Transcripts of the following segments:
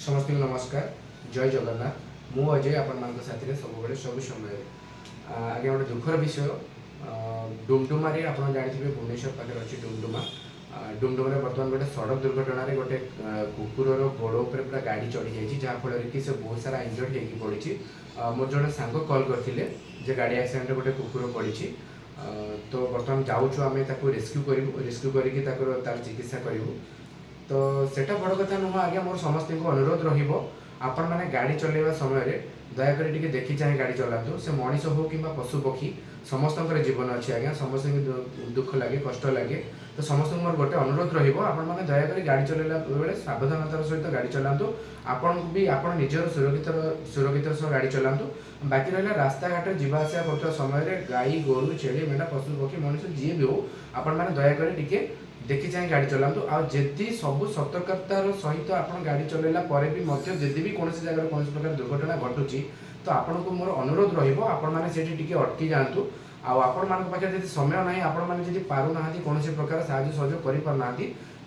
समस्त नमस्कार जय जगन्नाथ मु अजय आपण साथी सब सब समय आगे गोटे दुखर विषय डुमडुमारे आप जानते भुवनेश्वर पाखे अच्छी डुमडुमा डुमडुमा बर्तमान गोटे सड़क दुर्घटना गोटे कुकुर गोड़ पर पूरा गाड़ी चढ़ी जाइए जहाँफल कि से बहुत सारा इंजर्ड हो पड़ी मोर जड़े सांग कल करते गाड़ी एक्सीडेंट गोटे कुकुर पड़ी तो बर्तमान जाऊँ आम रेस्क्यू रेस्क्यू करके तार चिकित्सा करूँ तो सेटा बड़ कथा नुह आज्ञा मोर समस्त अनुरोध आपण मैंने गाड़ी चलैवा समय दयाकोरी टिके देखी चाहे गाड़ी चलातु से मनीष हो कि पशु पक्षी समस्त जीवन अच्छी आज्ञा समस्त दुख लगे कष्ट लगे तो समस्त मोर गोटे अनुरोध आपण मैंने दयाकोरी गाड़ी चलैला बेले सावधानतार सहित गाड़ी चलातु आपन भी आपण निजर सुरक्षित सह गाड़ी चलातु बाकी रहा रास्ता घाट जावासा करते समय गाई गोरु छेली मेढ़ा पशु पक्षी मनीष जी भी हो आपण मैंने दयाकोरी टिके देखी चाहे गाड़ी चलातु आदि सब सतर्कतार सहित आप गाड़ी चलैला भी जदि भी कौन जगह कौन प्रकार दुर्घटना घटुची तो आपन को मोर अनुरोध रही अटकी जातु आपण मान पाखे समय ना आपण मैंने पारना कौन प्रकार साहय सहयोग करना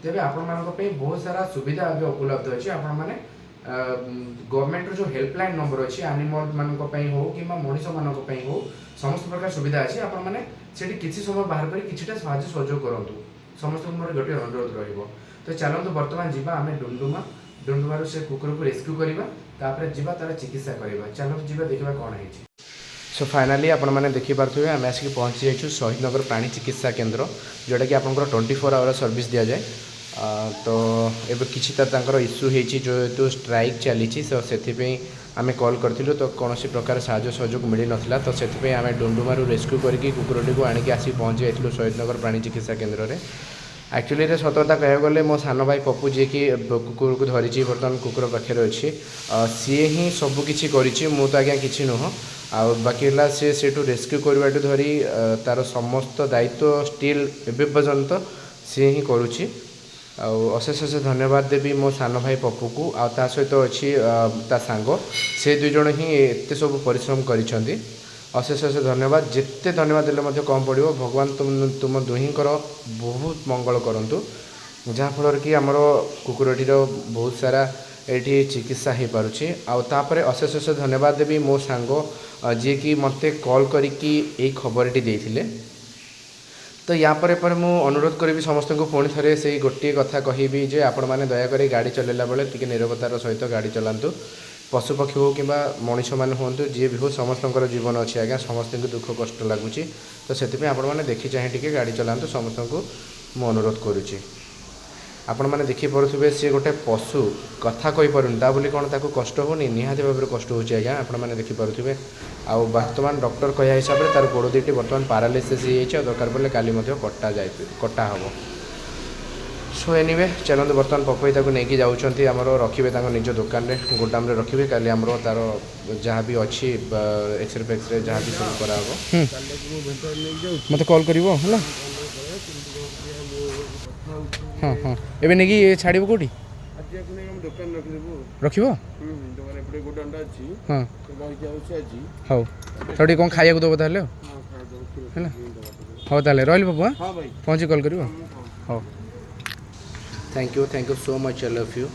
तेज आपण मान बहुत सारा सुविधा उपलब्ध अच्छी आपण मैंने गवर्नमेंट जो हेल्पलाइन नंबर अच्छी एनिमल मान हो कि मनीष मान हो समस्त प्रकार सुविधा अच्छी आपण मैंने किसी समय बाहर कर कि साहय सहयोग करूँ समस्त मोर गोटे अनुरोध रही तो चलते बर्तमान जावा आम डुमडुमा डुमडुमार से कुकुर को रेस्क्यू करवा जावा तार चिकित्सा करवा चलते जावा देखा कौन है सो फाइनाली आपण मैंने देखिपे आम आसिक पहुँची जाइए शहीद नगर प्राणी चिकित्सा केन्द्र जोटा कि आपंकर 24 आवर सर्विस दि जाए तो एवं कि इश्यू होती जो स्ट्राइक चली से आम कॉल करूँ तो कौन प्रकार साहय सहयोग मिल नाला तो से आम डुमडुमार रेस्क्यू करके कुकुरटी को आणिक आसी पहुँची जाइए शहीद नगर प्राणी चिकित्सा केन्द्र में एक्चुअली सत कथा कह गले मो सान भाई पप्पू जी की कुकुर को धरी बर्तमान कुकुर पाखे अच्छी सी ही सबकि तो आज्ञा कि नुह आ बाकी सी रेस्क्यू करवा धरी तार समस्त दायित्व स्टिल एवं पर्यंत सी ही करुच्ची अशेष अशेष धन्यवाद देवी मो सान भाई पप्पू को आ सहित अच्छी ता सांग से दुई जन ही एत सब परिश्रम करिसेंती अशेष अशेष धन्यवाद जिते धन्यवाद देले कम पड़ो भगवान तुम दुहींकर बहुत मंगल करंतु जहाँफल कि आमर कुकुरटीर बहुत सारा ये चिकित्सा हो पारुछि आउे अशेष अशेष धन्यवाद देवी मो सांग जी कि मते कॉल करिकी ए खबरटी देथिले तो या पर मु अनुरोध करी समस्त को पुणी थे से गोटे कथा कहबी जे आपण मैंने दयाकोरी गाड़ी चलैला बेले टिके निरवतार सहित गाड़ी चलातु पशुपक्षी हो कि मनीष मैंने हूँ जी भी हो समस्त जीवन अच्छी आज्ञा समस्त दुख कष्ट लगुच तो से आपण मैंने देखी चाहे टिके गाड़ी चलातु समस्त को मु अनुरोध करुच्ची आपण मैंने देखी पारे सी गोटे पशु कथा कही पारुनी ता बोली कौन ताको कष्ट होनी निहाती भाव में कष्ट होची आज्ञा आपण मैंने देखी पारे आ वर्तमान डॉक्टर कह हिसाब से तार गोड़ दुईटी बर्तमान पारालिसिस हो दरकार पड़े काली कटा हम सो एनीवे चलते बर्तमान पपई नहीं जाऊँगी आमर रखिए निज दुकान में गोदाम रखिए काली आमर तार जहाँ भी अच्छी एक्सरे फेक्सरे जहाँ भी सब करा मत कॉल कर हाँ हाँ एवं नहीं छाड़ कौटी रख हाँ हाँ तो कौन खाया दब ताल है हाँ ताल रही बाबू हाँ पहुँची कॉल कर हाँ thank you so much I love you.